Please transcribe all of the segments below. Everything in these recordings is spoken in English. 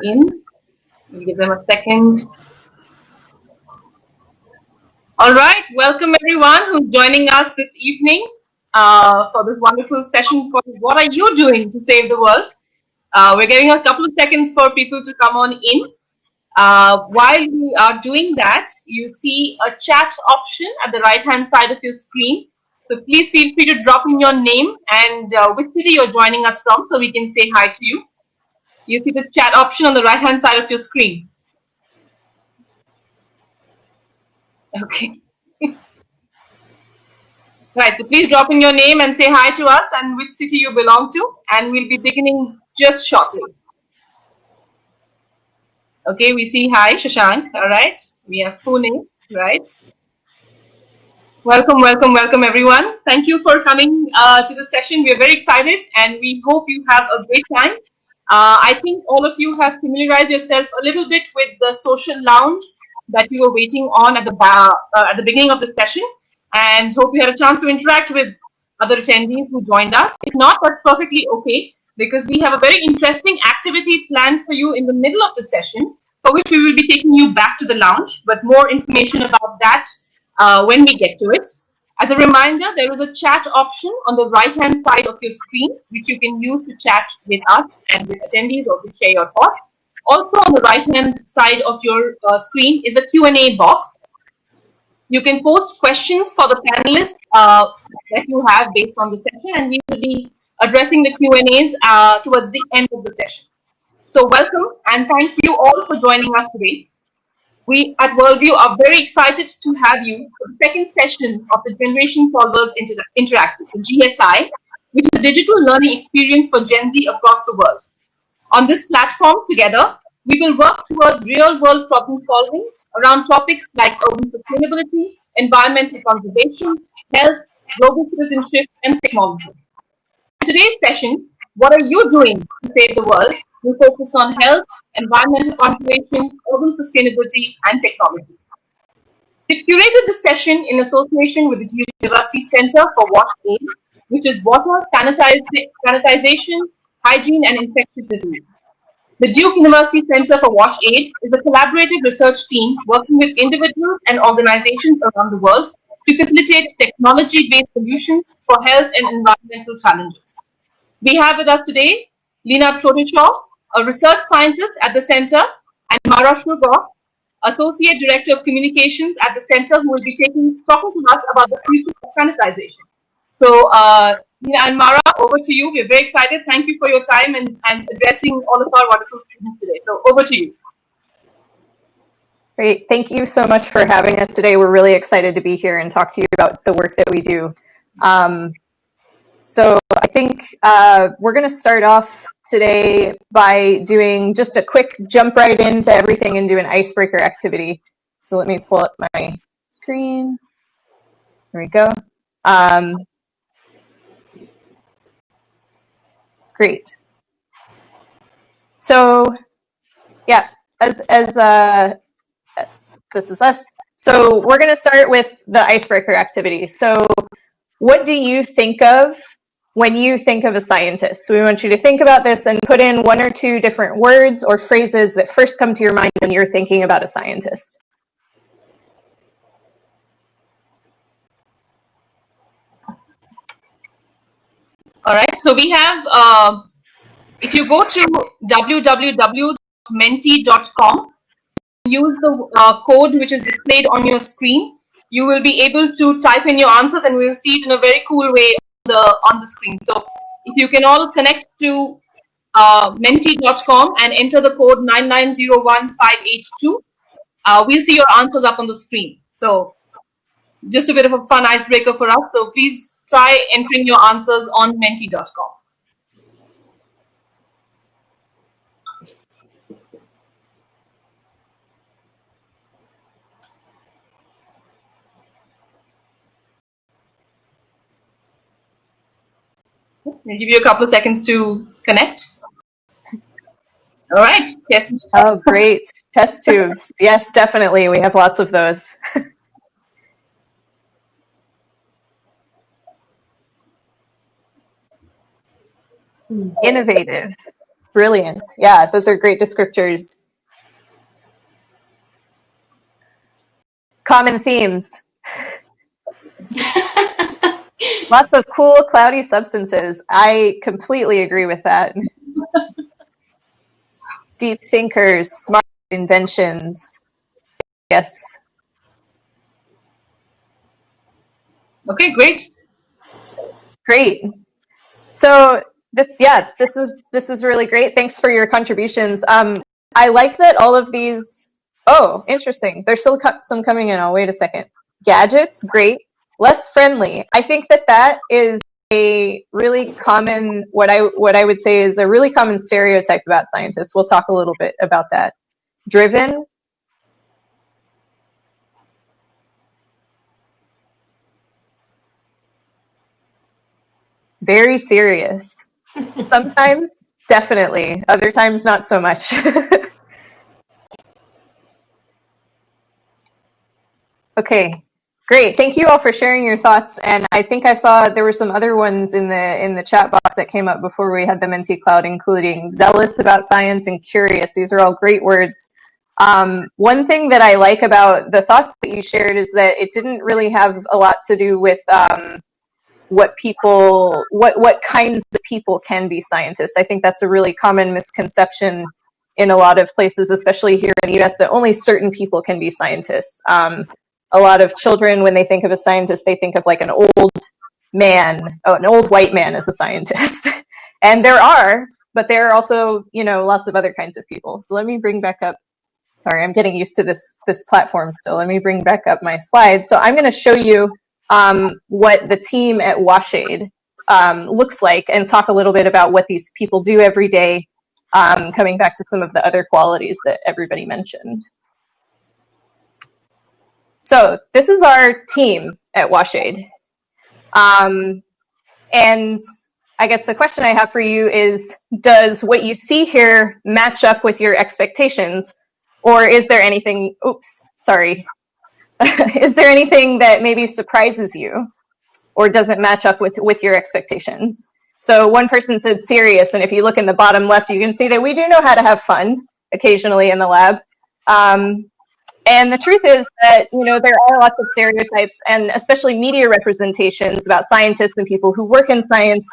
in. We'll give them a second. All right, welcome everyone who's joining us this evening for this wonderful session called What Are You Doing to Save the World? We're giving a couple of seconds for people to come on in. While we are doing that, you see a chat option at the right-hand side of your screen. So please feel free to drop in your name and which city you're joining us from so we can say hi to you. You see the chat option on the right-hand side of your screen. Okay. Right, so please drop in your name and say hi to us and which city you belong to, and we'll be beginning just shortly. Okay, we see hi, Shashank. All right, we have Pune, right? Welcome, welcome, welcome, everyone. Thank you for coming to the session. We're very excited and we hope you have a great time. I think all of you have familiarized yourself a little bit with the social lounge that you were waiting on at the beginning of the session, and hope you had a chance to interact with other attendees who joined us. If not, that's perfectly okay, because we have a very interesting activity planned for you in the middle of the session, for which we will be taking you back to the lounge, but more information about that when we get to it. As a reminder, there is a chat option on the right-hand side of your screen, which you can use to chat with us and with attendees or to share your thoughts. Also on the right-hand side of your screen is a Q&A box. You can post questions for the panelists that you have based on the session, and we will be addressing the Q&As towards the end of the session. So welcome and thank you all for joining us today. We at Worldview are very excited to have you for the second session of the Generation Solvers Interactive, so GSI, which is a digital learning experience for Gen Z across the world. On this platform, together, we will work towards real-world problem solving around topics like urban sustainability, environmental conservation, health, global citizenship, and technology. In today's session, what are you doing to save the world? We focus on health, environmental conservation, urban sustainability, and technology. We've curated the session in association with the University Center for WaSH-AID, which is water, sanitization, hygiene, and infectious disease. The Duke University Center for WaSH-AID is a collaborative research team working with individuals and organizations around the world to facilitate technology-based solutions for health and environmental challenges. We have with us today Lina Trotoshaw, a research scientist at the center, and Mara Shrugar, Associate Director of Communications at the center, who will be talking to us about the future of sanitization. So, Lina and Mara, over to you. We're very excited. Thank you for your time and addressing all of our wonderful students today. So, over to you. Great. Thank you so much for having us today. We're really excited to be here and talk to you about the work that we do. So I think we're going to start off today by doing just a quick jump right into everything and do an icebreaker activity. So let me pull up my screen. There we go. Great. So yeah, as this is us. So we're going to start with the icebreaker activity. So what do you think of when you think of a scientist? So we want you to think about this and put in one or two different words or phrases that first come to your mind when you're thinking about a scientist. All right. So we have, if you go to www.menti.com, use the code which is displayed on your screen, you will be able to type in your answers and we'll see it in a very cool way on the screen. So if you can all connect to menti.com and enter the code 9901582, we'll see your answers up on the screen. So just a bit of a fun icebreaker for us. So please try entering your answers on menti.com. I'll give you a couple of seconds to connect. All right, test. Oh, great. Test tubes. Yes, definitely. We have lots of those. Innovative. Brilliant. Yeah, those are great descriptors. Common themes. Lots of cool, cloudy substances. I completely agree with that. Deep thinkers, smart inventions. Yes. Okay, great. Great. So this is really great. Thanks for your contributions. I like that all of these. Oh, interesting. There's still some coming in. I'll wait a second. Gadgets, great. Less friendly. I think that is a really common what I would say is a really common stereotype about scientists. We'll talk a little bit about that. Driven. Very serious. Sometimes, definitely. Other times, not so much. Okay, great. Thank you all for sharing your thoughts. And I think I saw there were some other ones in the chat box that came up before we had the Menti Cloud, including zealous about science and curious. These are all great words. One thing that I like about the thoughts that you shared is that it didn't really have a lot to do with what kinds of people can be scientists. I think that's a really common misconception in a lot of places, especially here in the US, that only certain people can be scientists. A lot of children, when they think of a scientist, they think of like an old white man as a scientist. And there are, but there are also, lots of other kinds of people. So let me bring back up, sorry, I'm getting used to this platform still. Let me bring back up my slides. So I'm going to show you what the team at WaSH-AID looks like and talk a little bit about what these people do every day, coming back to some of the other qualities that everybody mentioned. So this is our team at WaSH-AID. And I guess the question I have for you is, does what you see here match up with your expectations? Or is there anything, is there anything that maybe surprises you or doesn't match up with your expectations? So one person said serious, and if you look in the bottom left, you can see that we do know how to have fun occasionally in the lab. And the truth is that, there are lots of stereotypes and especially media representations about scientists and people who work in science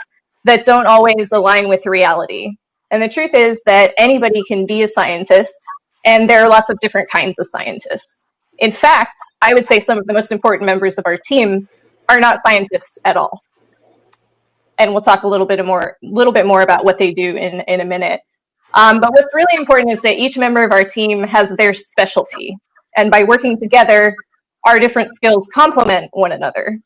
that don't always align with reality. And the truth is that anybody can be a scientist, and there are lots of different kinds of scientists. In fact, I would say some of the most important members of our team are not scientists at all. And we'll talk a little bit more about what they do in a minute. But what's really important is that each member of our team has their specialty. And by working together, our different skills complement one another.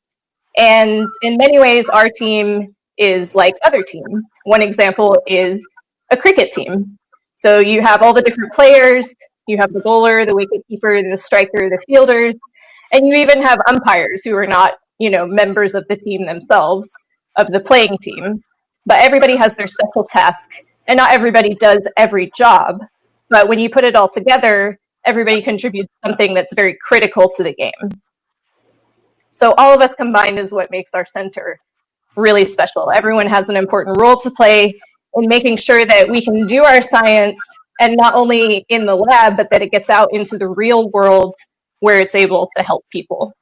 And in many ways, our team is like other teams. One example is a cricket team. So you have all the different players, you have the bowler, the wicketkeeper, the striker, the fielders, and you even have umpires who are not, members of the team themselves, of the playing team. But everybody has their special task, and not everybody does every job. But when you put it all together, everybody contributes something that's very critical to the game. So all of us combined is what makes our center really special. Everyone has an important role to play in making sure that we can do our science, and not only in the lab, but that it gets out into the real world where it's able to help people.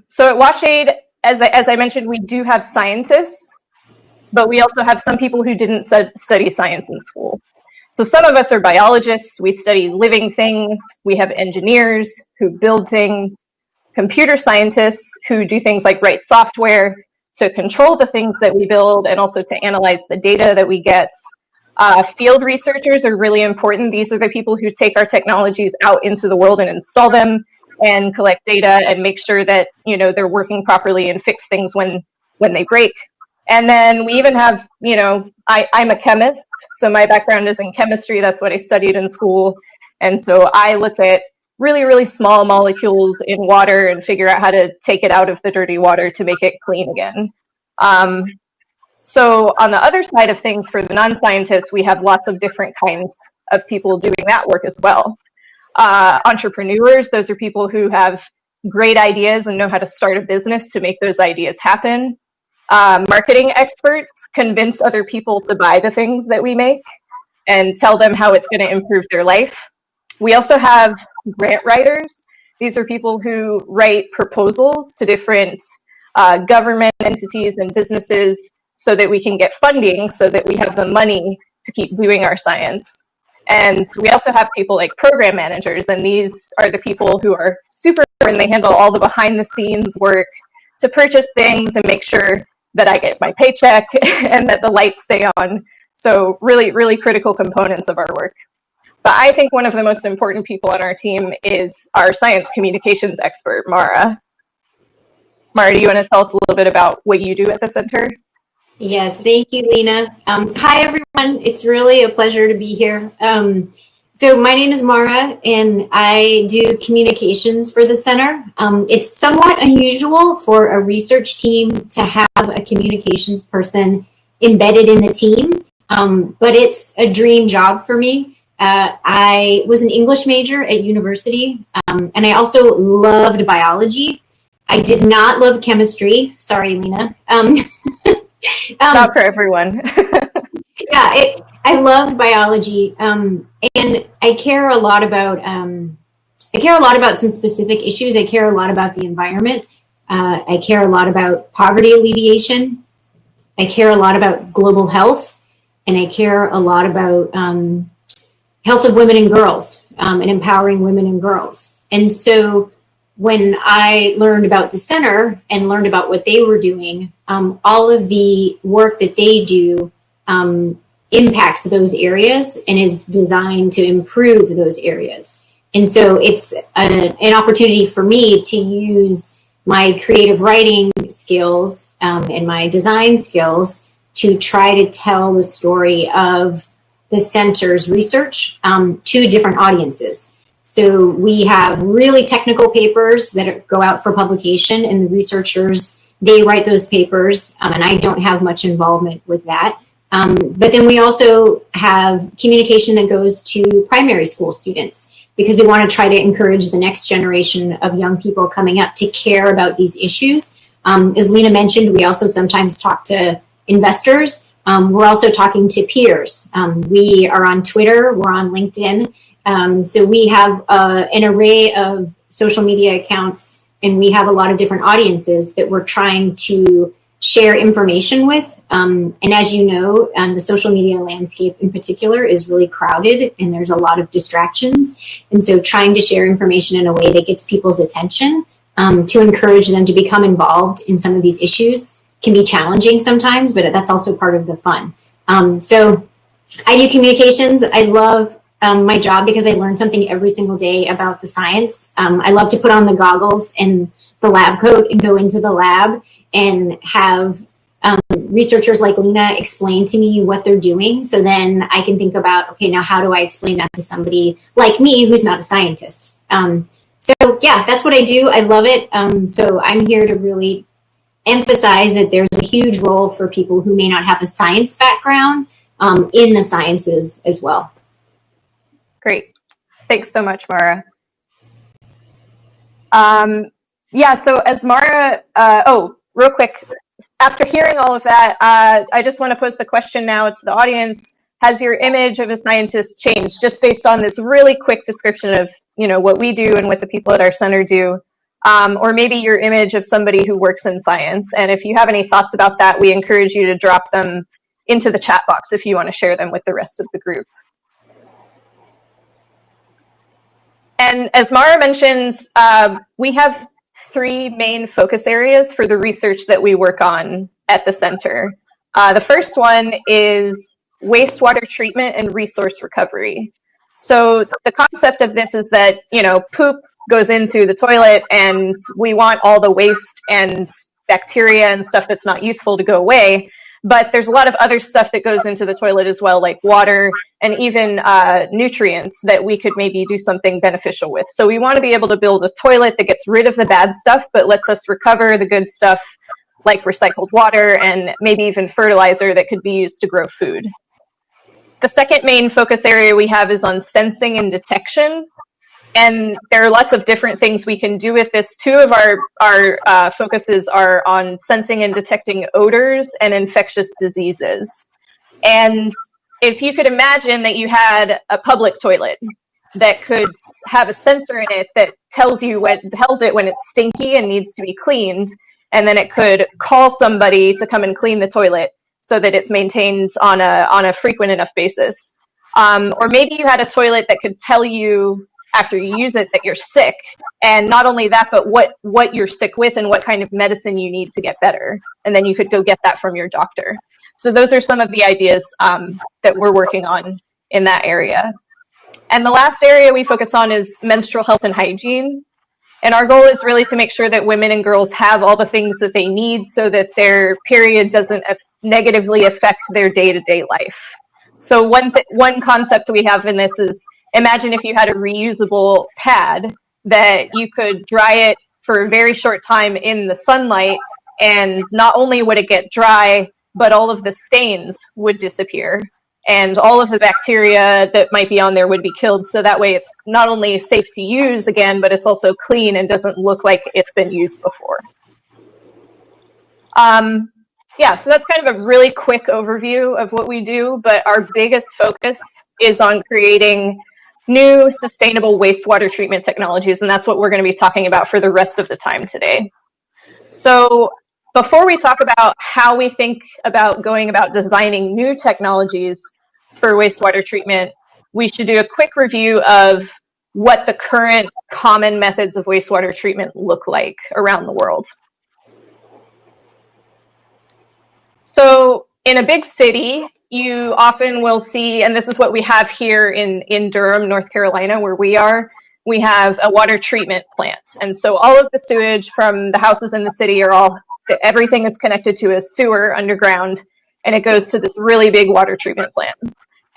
So at WaSH-AID, as I mentioned, we do have scientists, but we also have some people who didn't study science in school. So some of us are biologists, we study living things, we have engineers who build things, computer scientists who do things like write software to control the things that we build and also to analyze the data that we get. Field researchers are really important. These are the people who take our technologies out into the world and install them and collect data and make sure that, they're working properly and fix things when they break. And then we even have, I'm a chemist, so my background is in chemistry. That's what I studied in school. And so I look at really, really small molecules in water and figure out how to take it out of the dirty water to make it clean again. So on the other side of things, for the non-scientists, we have lots of different kinds of people doing that work as well. Entrepreneurs, those are people who have great ideas and know how to start a business to make those ideas happen. marketing experts convince other people to buy the things that we make and tell them how it's going to improve their life. We also have grant writers. These are people who write proposals to different government entities and businesses so that we can get funding, so that we have the money to keep doing our science. And we also have people like program managers, and these are the people who are super, and they handle all the behind the scenes work to purchase things and make sure that I get my paycheck and that the lights stay on. So really, really critical components of our work. But I think one of the most important people on our team is our science communications expert, Mara. Mara, do you want to tell us a little bit about what you do at the center? Yes, thank you, Lena. Hi, everyone. It's really a pleasure to be here. So my name is Mara, and I do communications for the center. It's somewhat unusual for a research team to have a communications person embedded in the team, but it's a dream job for me. I was an English major at university, and I also loved biology. I did not love chemistry. Sorry, Lena. Not for everyone. Yeah, I loved biology, and I care a lot about some specific issues. I care a lot about the environment. I care a lot about poverty alleviation. I care a lot about global health, and I care a lot about health of women and girls, and empowering women and girls. And so when I learned about the center and learned about what they were doing, all of the work that they do impacts those areas and is designed to improve those areas. And so it's an opportunity for me to use my creative writing skills and my design skills to try to tell the story of the center's research to different audiences. So we have really technical papers that go out for publication, and the researchers, they write those papers, and I don't have much involvement with that. But then we also have communication that goes to primary school students, because we want to try to encourage the next generation of young people coming up to care about these issues. As Lena mentioned, we also sometimes talk to investors. We're also talking to peers. We are on Twitter, we're on LinkedIn. So we have an array of social media accounts, and we have a lot of different audiences that we're trying to share information with. And as you know, the social media landscape in particular is really crowded, and there's a lot of distractions. And so trying to share information in a way that gets people's attention to encourage them to become involved in some of these issues can be challenging sometimes, but that's also part of the fun. So I do communications. I love my job because I learn something every single day about the science. I love to put on the goggles and the lab coat and go into the lab and have researchers like Lena explain to me what they're doing. So then I can think about, okay, now how do I explain that to somebody like me who's not a scientist? So yeah, that's what I do. I love it. So I'm here to really emphasize that there's a huge role for people who may not have a science background in the sciences as well. Great. Thanks so much, Mara. Yeah, so as Mara, real quick, after hearing all of that, I just want to pose the question now to the audience. Has your image of a scientist changed just based on this really quick description of, what we do and what the people at our center do? Or maybe your image of somebody who works in science. And if you have any thoughts about that, we encourage you to drop them into the chat box if you want to share them with the rest of the group. And as Mara mentioned, we have 3 main focus areas for the research that we work on at the center. The first one is wastewater treatment and resource recovery. So the concept of this is that, poop goes into the toilet, and we want all the waste and bacteria and stuff that's not useful to go away. But there's a lot of other stuff that goes into the toilet as well, like water and even nutrients that we could maybe do something beneficial with. So we want to be able to build a toilet that gets rid of the bad stuff, but lets us recover the good stuff, like recycled water and maybe even fertilizer that could be used to grow food. The second main focus area we have is on sensing and detection. And there are lots of different things we can do with this. Two of our focuses are on sensing and detecting odors and infectious diseases. And if you could imagine that you had a public toilet that could have a sensor in it that tells it when it's stinky and needs to be cleaned, and then it could call somebody to come and clean the toilet so that it's maintained on a frequent enough basis. Or maybe you had a toilet that could tell you after you use it that you're sick, and not only that, but what you're sick with and what kind of medicine you need to get better, and then you could go get that from your doctor. So those are some of the ideas that we're working on in that area. And the last area we focus on is menstrual health and hygiene. And our goal is really to make sure that women and girls have all the things that they need so that their period doesn't negatively affect their day-to-day life. So one concept we have in this is, imagine if you had a reusable pad that you could dry it for a very short time in the sunlight, and not only would it get dry, but all of the stains would disappear, and all of the bacteria that might be on there would be killed. So that way it's not only safe to use again, but it's also clean and doesn't look like it's been used before. Yeah, so that's kind of a really quick overview of what we do, but our biggest focus is on creating new sustainable wastewater treatment technologies, and that's what we're going to be talking about for the rest of the time today. So before we talk about how we think about going about designing new technologies for wastewater treatment, we should do a quick review of what the current common methods of wastewater treatment look like around the world. So in a big city, you often will see, and this is what we have here in Durham, North Carolina, where we are, we have a water treatment plant. And so all of the sewage from the houses in the city everything is connected to a sewer underground, and it goes to this really big water treatment plant.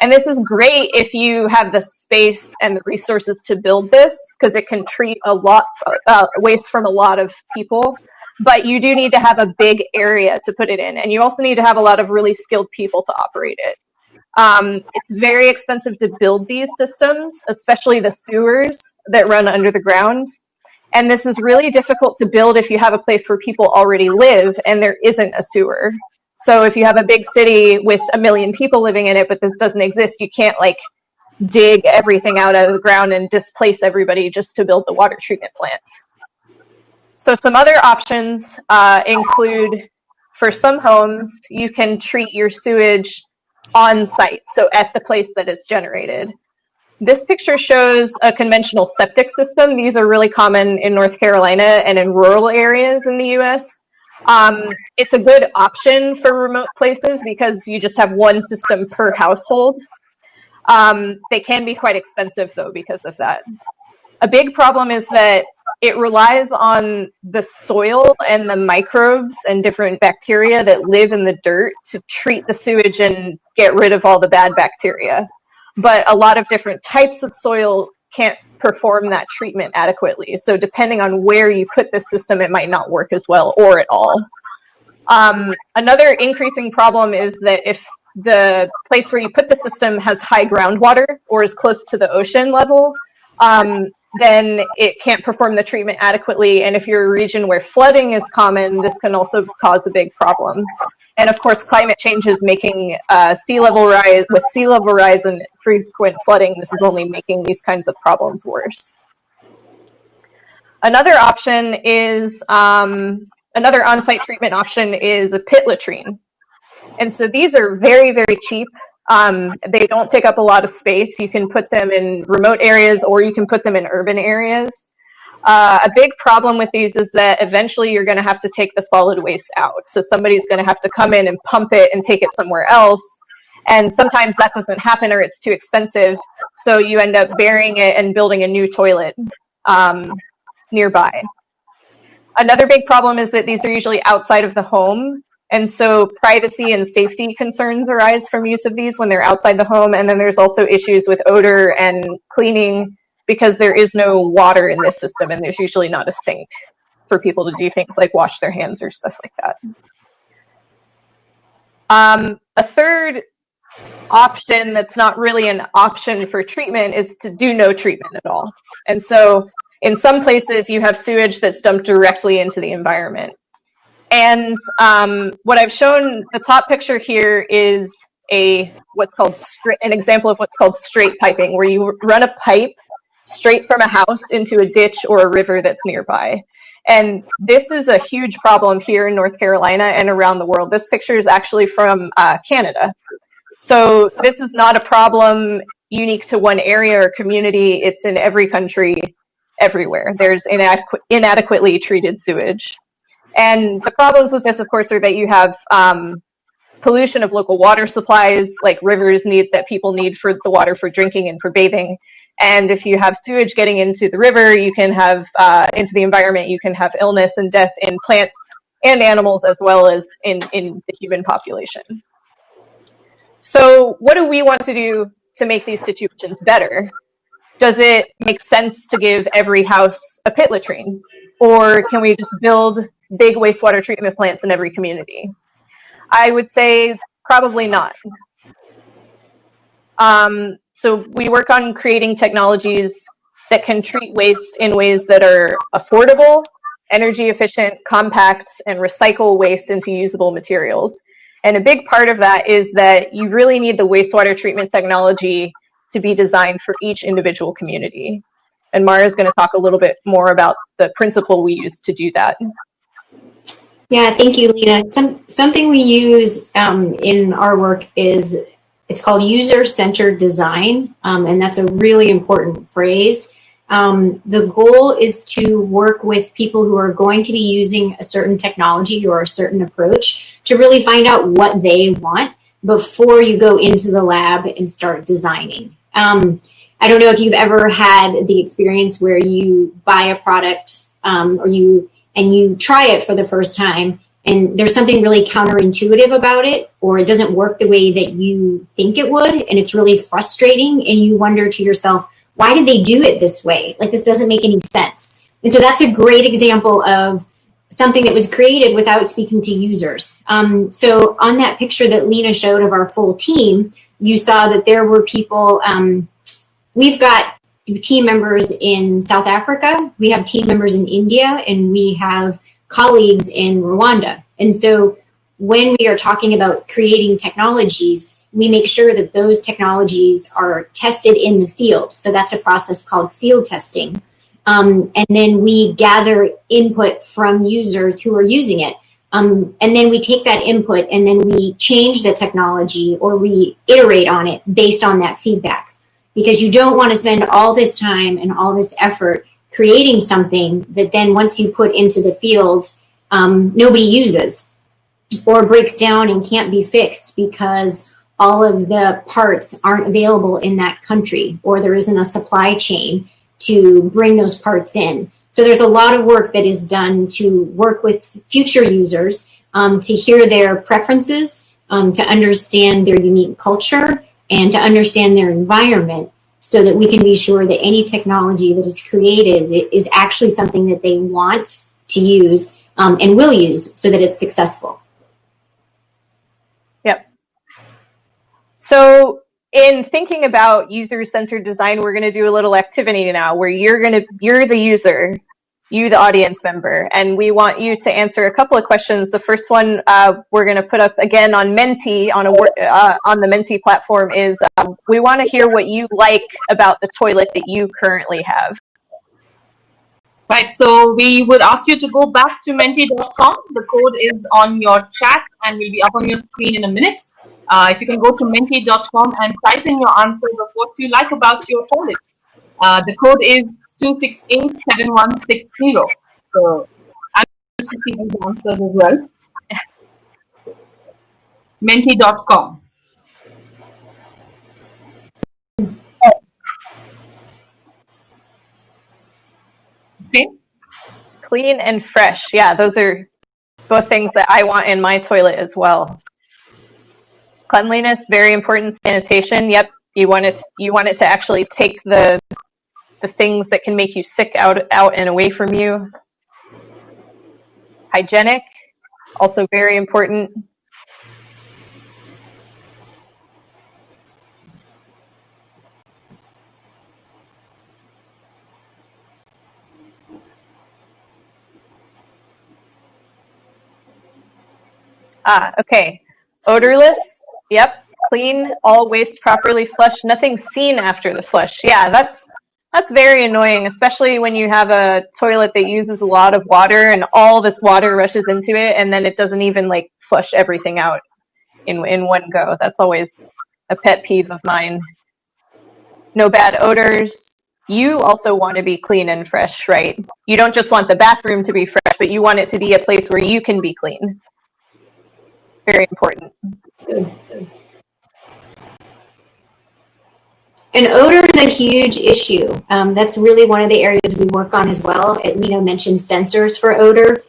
And this is great if you have the space and the resources to build this, because it can treat a lot waste from a lot of people. But you do need to have a big area to put it in, and you also need to have a lot of really skilled people to operate it. It's very expensive to build these systems, especially the sewers that run under the ground. And this is really difficult to build if you have a place where people already live and there isn't a sewer. So if you have a big city with 1 million people living in it, but this doesn't exist, you can't like dig everything out of the ground and displace everybody just to build the water treatment plant. So some other options include, for some homes, you can treat your sewage on site, so at the place that it's generated. This picture shows a conventional septic system. These are really common in North Carolina and in rural areas in the US. It's a good option for remote places because you just have one system per household. They can be quite expensive though because of that. A big problem is that it relies on the soil and the microbes and different bacteria that live in the dirt to treat the sewage and get rid of all the bad bacteria. But a lot of different types of soil can't perform that treatment adequately. So depending on where you put the system, it might not work as well or at all. Another increasing problem is that if the place where you put the system has high groundwater or is close to the ocean level, then it can't perform the treatment adequately. And if you're a region where flooding is common, this can also cause a big problem. And of course, climate change is making sea level rise and frequent flooding. This is only making these kinds of problems worse. Another option is, another on-site treatment option is a pit latrine. And so these are very, very cheap. They don't take up a lot of space. You can put them in remote areas or you can put them in urban areas. A big problem with these is that eventually you're going to have to take the solid waste out. So somebody's going to have to come in and pump it and take it somewhere else. And sometimes that doesn't happen or it's too expensive. So you end up burying it and building a new toilet nearby. Another big problem is that these are usually outside of the home. And so privacy and safety concerns arise from use of these when they're outside the home. And then there's also issues with odor and cleaning because there is no water in this system and there's usually not a sink for people to do things like wash their hands or stuff like that. A third option that's not really an option for treatment is to do no treatment at all. And so in some places you have sewage that's dumped directly into the environment. And what I've shown, the top picture here is an example of what's called straight piping, where you run a pipe straight from a house into a ditch or a river that's nearby. And this is a huge problem here in North Carolina and around the world. This picture is actually from Canada. So this is not a problem unique to one area or community. It's in every country, everywhere. There's inadequately treated sewage. And the problems with this, of course, are that you have pollution of local water supplies, like rivers that people need for the water for drinking and for bathing. And if you have sewage getting into the river, you can have, into the environment, you can have illness and death in plants and animals, as well as in the human population. So what do we want to do to make these situations better? Does it make sense to give every house a pit latrine? Or can we just build big wastewater treatment plants in every community? I would say probably not. So we work on creating technologies that can treat waste in ways that are affordable, energy efficient, compact, and recycle waste into usable materials. And a big part of that is that you really need the wastewater treatment technology to be designed for each individual community. And Mara is going to talk a little bit more about the principle we use to do that. Yeah, thank you, Lena. Something we use in our work is, it's called user-centered design, and that's a really important phrase. The goal is to work with people who are going to be using a certain technology or a certain approach to really find out what they want before you go into the lab and start designing. I don't know if you've ever had the experience where you buy a product and you try it for the first time, and there's something really counterintuitive about it, or it doesn't work the way that you think it would, and it's really frustrating, and you wonder to yourself, why did they do it this way? Like, this doesn't make any sense. And so that's a great example of something that was created without speaking to users. So on that picture that Lena showed of our full team, you saw that there were people, we've got team members in South Africa, we have team members in India, and we have colleagues in Rwanda. And so when we are talking about creating technologies, we make sure that those technologies are tested in the field. So that's a process called field testing. And then we gather input from users who are using it. And then we take that input and then we change the technology, or we iterate on it based on that feedback. Because you don't want to spend all this time and all this effort creating something that then once you put into the field, nobody uses, or breaks down and can't be fixed because all of the parts aren't available in that country, or there isn't a supply chain to bring those parts in. So there's a lot of work that is done to work with future users, to hear their preferences, to understand their unique culture, and to understand their environment, so that we can be sure that any technology that is created is actually something that they want to use and will use, so that it's successful. Yep. So in thinking about user-centered design, we're going to do a little activity now where you're the user, you the audience member, and we want you to answer a couple of questions. The first one we're going to put up again on Menti, on the Menti platform, is we want to hear what you like about the toilet that you currently have. Right, so we would ask you to go back to menti.com. The code is on your chat and will be up on your screen in a minute. If you can go to menti.com and type in your answers of what you like about your toilet. The code is 2687160. So I'm going to see these answers as well. Menti.com. Okay. Clean and fresh. Yeah, those are both things that I want in my toilet as well. Cleanliness, very important. Sanitation. Yep, you want it to actually take the things that can make you sick out and away from you. Hygienic, also very important. Okay. Odorless. Yep. Clean. All waste properly flushed. Nothing seen after the flush. Yeah, that's very annoying, especially when you have a toilet that uses a lot of water and all this water rushes into it and then it doesn't even like flush everything out in one go. That's always a pet peeve of mine. No bad odors. You also want to be clean and fresh, right? You don't just want the bathroom to be fresh, but you want it to be a place where you can be clean. Very important. And odor is a huge issue. That's really one of the areas we work on as well. Lena mentioned sensors for odor,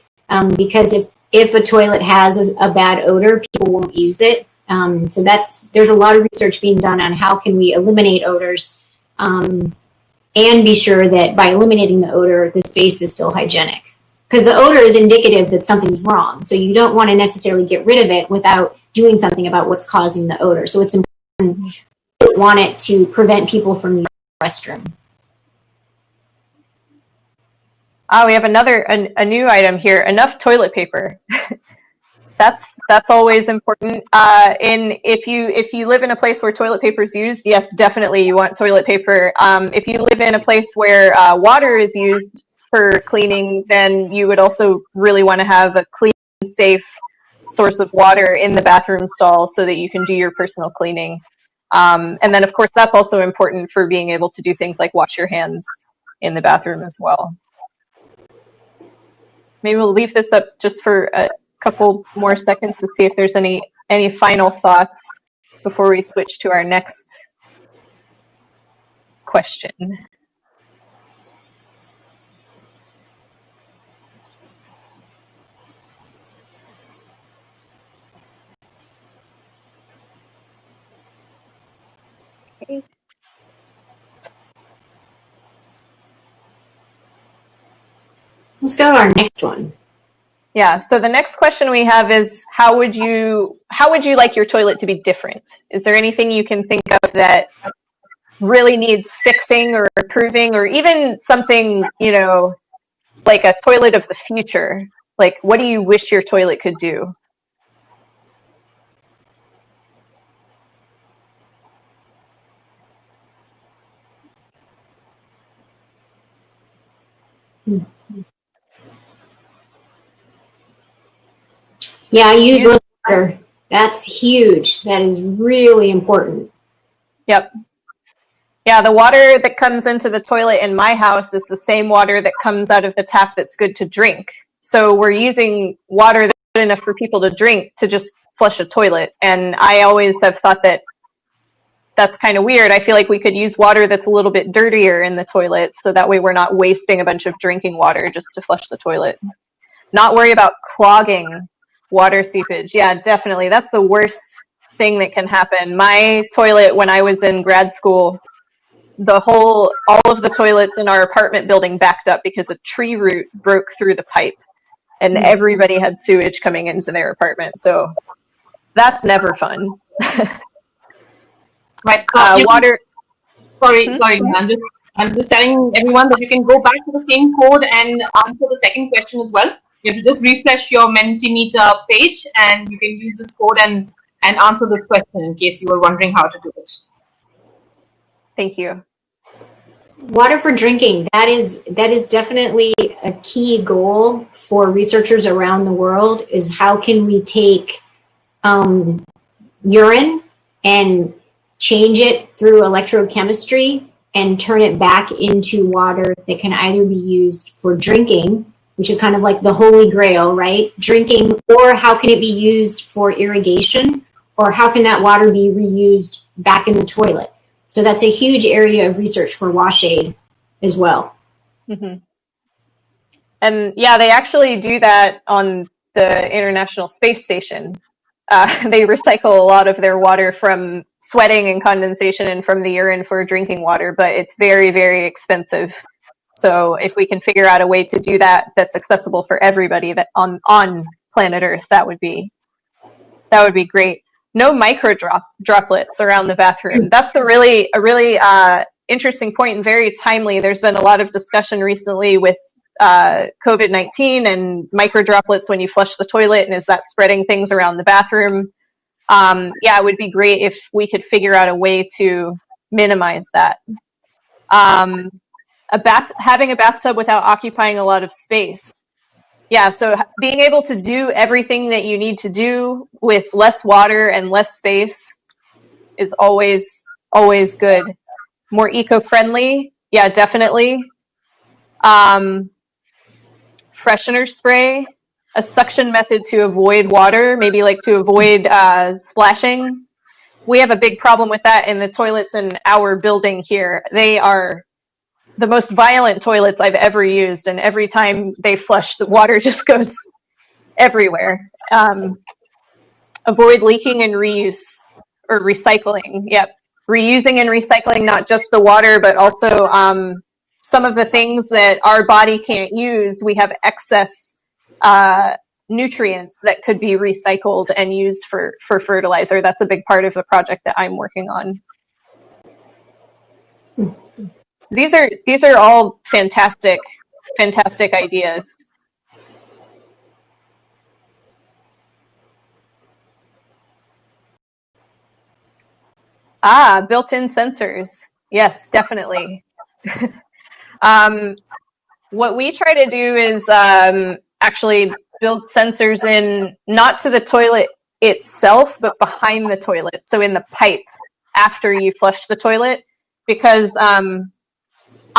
because if a toilet has a bad odor, people won't use it. So there's a lot of research being done on how can we eliminate odors, and be sure that by eliminating the odor, the space is still hygienic. Because the odor is indicative that something's wrong. So you don't want to necessarily get rid of it without doing something about what's causing the odor. So it's important. Want it to prevent people from using the restroom. We have a new item here. Enough toilet paper. That's always important. If you live in a place where toilet paper is used, yes, definitely you want toilet paper. If you live in a place where water is used for cleaning, then you would also really want to have a clean, safe source of water in the bathroom stall so that you can do your personal cleaning. And then, of course, that's also important for being able to do things like wash your hands in the bathroom as well. Maybe we'll leave this up just for a couple more seconds to see if there's any final thoughts before we switch to our next question. Okay. Let's go to our next one. Yeah, so the next question we have is how would you like your toilet to be different? Is there anything you can think of that really needs fixing or improving, or even something, like a toilet of the future? Like, what do you wish your toilet could do? Yeah, use less water. That's huge. That is really important. Yep. Yeah, the water that comes into the toilet in my house is the same water that comes out of the tap that's good to drink. So we're using water that's good enough for people to drink to just flush a toilet. And I always have thought that that's kind of weird. I feel like we could use water that's a little bit dirtier in the toilet, so that way we're not wasting a bunch of drinking water just to flush the toilet. Not worry about clogging water seepage. Yeah, definitely. That's the worst thing that can happen. My toilet, when I was in grad school, all of the toilets in our apartment building backed up because a tree root broke through the pipe, and everybody had sewage coming into their apartment. So that's never fun. Right. Water. Sorry. I'm just telling everyone that you can go back to the same code and answer the second question as well. You have to just refresh your Mentimeter page, and you can use this code and answer this question in case you were wondering how to do it. Thank you. Water for drinking. That is definitely a key goal for researchers around the world. Is how can we take urine and change it through electrochemistry and turn it back into water that can either be used for drinking, which is kind of like the holy grail, right? Drinking, or how can it be used for irrigation, or how can that water be reused back in the toilet? So that's a huge area of research for WaSH-AID as well. Mm-hmm. And yeah, they actually do that on the International Space Station. They recycle a lot of their water from sweating and condensation and from the urine for drinking water, but it's very, very expensive. So if we can figure out a way to do that that's accessible for everybody that on planet Earth, that would be great. No micro droplets around the bathroom. That's a really interesting point and very timely. There's been a lot of discussion recently with COVID-19 and micro droplets when you flush the toilet, and is that spreading things around the bathroom? Yeah, it would be great if we could figure out a way to minimize that. Having a bathtub without occupying a lot of space. Yeah, so being able to do everything that you need to do with less water and less space is always good. More eco-friendly, yeah, definitely. Freshener spray, a suction method to avoid water, maybe like to avoid splashing. We have a big problem with that in the toilets in our building here. They are the most violent toilets I've ever used, and every time they flush, the water just goes everywhere. Avoid leaking and reuse or recycling. Yep, reusing and recycling not just the water, but also some of the things that our body can't use. We have excess nutrients that could be recycled and used for fertilizer. That's a big part of the project that I'm working on. So these are all fantastic ideas. Built-in sensors. Yes, definitely. What we try to do is actually build sensors in, not to the toilet itself, but behind the toilet. So in the pipe after you flush the toilet, because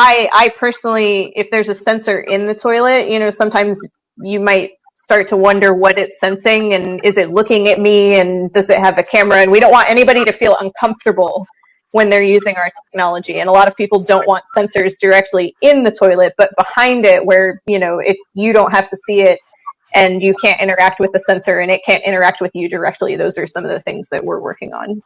I personally, if there's a sensor in the toilet, you know, sometimes you might start to wonder what it's sensing, and is it looking at me, and does it have a camera? And we don't want anybody to feel uncomfortable when they're using our technology. And a lot of people don't want sensors directly in the toilet, but behind it, where, you know, you don't have to see it and you can't interact with the sensor and it can't interact with you directly. Those are some of the things that we're working on.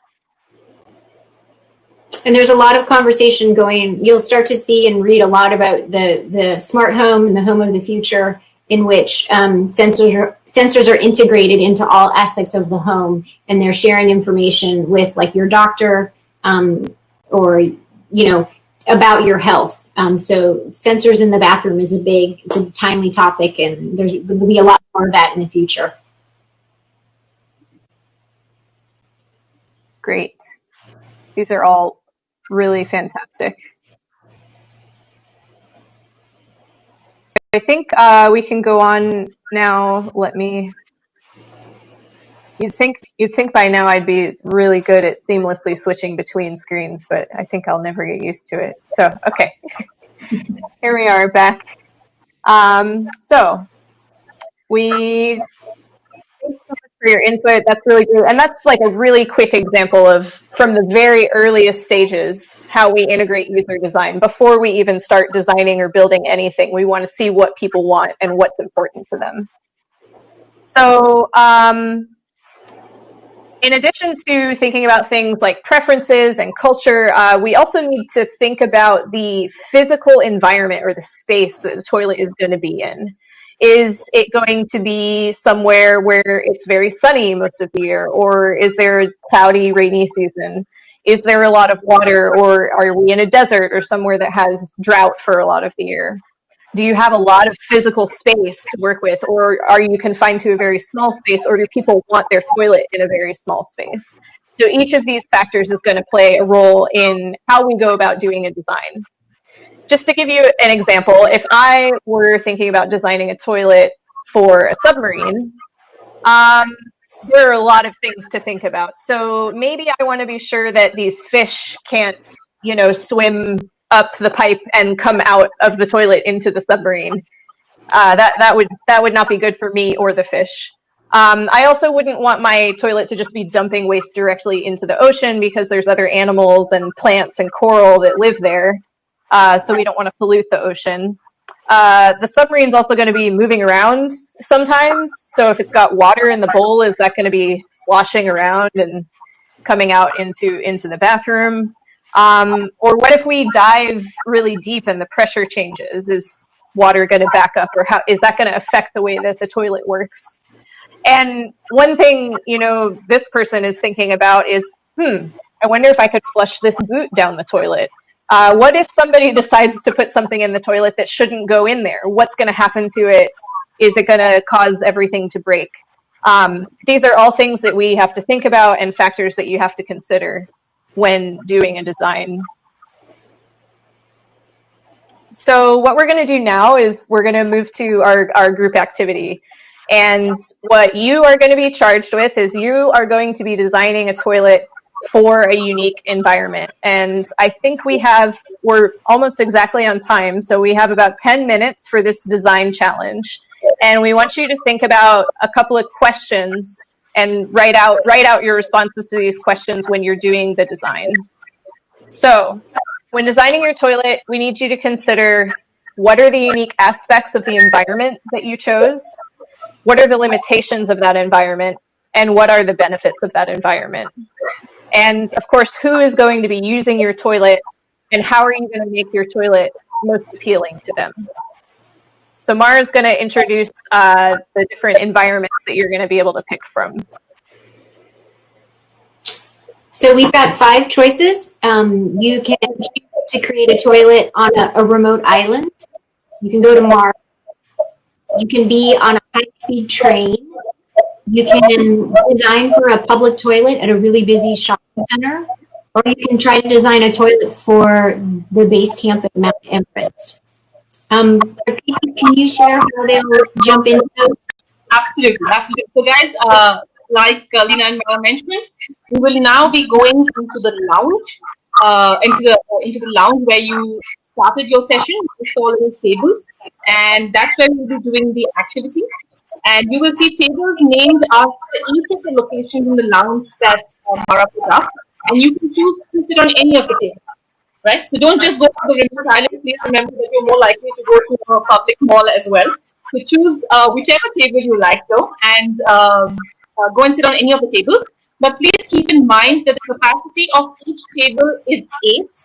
And there's a lot of conversation going. You'll start to see and read a lot about the smart home and the home of the future, in which sensors are integrated into all aspects of the home, and they're sharing information with, like, your doctor, or, you know, about your health. So sensors in the bathroom is it's a timely topic, and there will be a lot more of that in the future. Great. These are all really fantastic. I think we can go on now. You'd think by now I'd be really good at seamlessly switching between screens, but I think I'll never get used to it. So, okay. Here we are back. So we thank you so much for your input. That's really good. And that's like a really quick example of, from the very earliest stages, how we integrate user design. Before we even start designing or building anything, we want to see what people want and what's important to them. So in addition to thinking about things like preferences and culture, we also need to think about the physical environment or the space that the toilet is going to be in. Is it going to be somewhere where it's very sunny most of the year, or is there a cloudy, rainy season? Is there a lot of water, or are we in a desert or somewhere that has drought for a lot of the year? Do you have a lot of physical space to work with, or are you confined to a very small space, or do people want their toilet in a very small space? So each of these factors is going to play a role in how we go about doing a design. Just to give you an example, if I were thinking about designing a toilet for a submarine, there are a lot of things to think about. So maybe I want to be sure that these fish can't, you know, swim up the pipe and come out of the toilet into the submarine. That would not be good for me or the fish. I also wouldn't want my toilet to just be dumping waste directly into the ocean, because there's other animals and plants and coral that live there. So we don't want to pollute the ocean. The submarine's also going to be moving around sometimes. So if it's got water in the bowl, is that going to be sloshing around and coming out into the bathroom? Or what if we dive really deep and the pressure changes? Is water going to back up, or how is that going to affect the way that the toilet works? And one thing, you know, this person is thinking about is, I wonder if I could flush this boot down the toilet. What if somebody decides to put something in the toilet that shouldn't go in there? What's going to happen to it? Is it going to cause everything to break? These are all things that we have to think about and factors that you have to consider when doing a design. So what we're going to do now is we're going to move to our group activity. And what you are going to be charged with is you are going to be designing a toilet for a unique environment. And I think we're almost exactly on time. So we have about 10 minutes for this design challenge. And we want you to think about a couple of questions and write out your responses to these questions when you're doing the design. So when designing your toilet, we need you to consider what are the unique aspects of the environment that you chose, what are the limitations of that environment, and what are the benefits of that environment. And of course, who is going to be using your toilet, and how are you going to make your toilet most appealing to them? So Mara is going to introduce the different environments that you're going to be able to pick from. So we've got 5 choices. You can choose to create a toilet on a remote island. You can go to Mars. You can be on a high-speed train. You can design for a public toilet at a really busy shopping center. Or you can try to design a toilet for the base camp at Mount Everest. Can you share how they'll jump into those? Absolutely, absolutely. So guys, like Lena and Mara mentioned, we will now be going into the lounge, into the lounge where you started your session. You saw little tables, and that's where we'll be doing the activity. And you will see tables named after each of the locations in the lounge that Mara put up, and you can choose to sit on any of the tables. Right? So don't just go to the remote island. Please remember that you're more likely to go to a public mall as well. So choose whichever table you like, though, and go and sit on any of the tables. But please keep in mind that the capacity of each table is 8,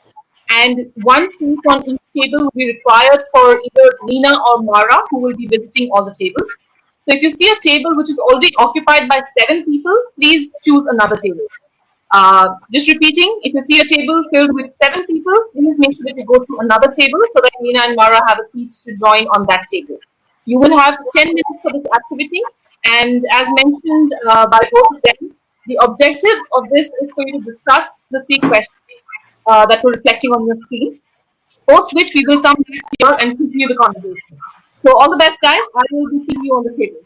and 1 seat on each table will be required for either Lena or Mara, who will be visiting all the tables. So if you see a table which is already occupied by 7 people, please choose another table. Just repeating, if you see a table filled with 7 people, please make sure that you go to another table so that Lena and Mara have a seat to join on that table. You will have 10 minutes for this activity, and as mentioned by both of them, the objective of this is for you to discuss the 3 questions that were reflecting on your screen, post which we will come back here and continue the conversation. So all the best, guys. I will be seeing you on the table.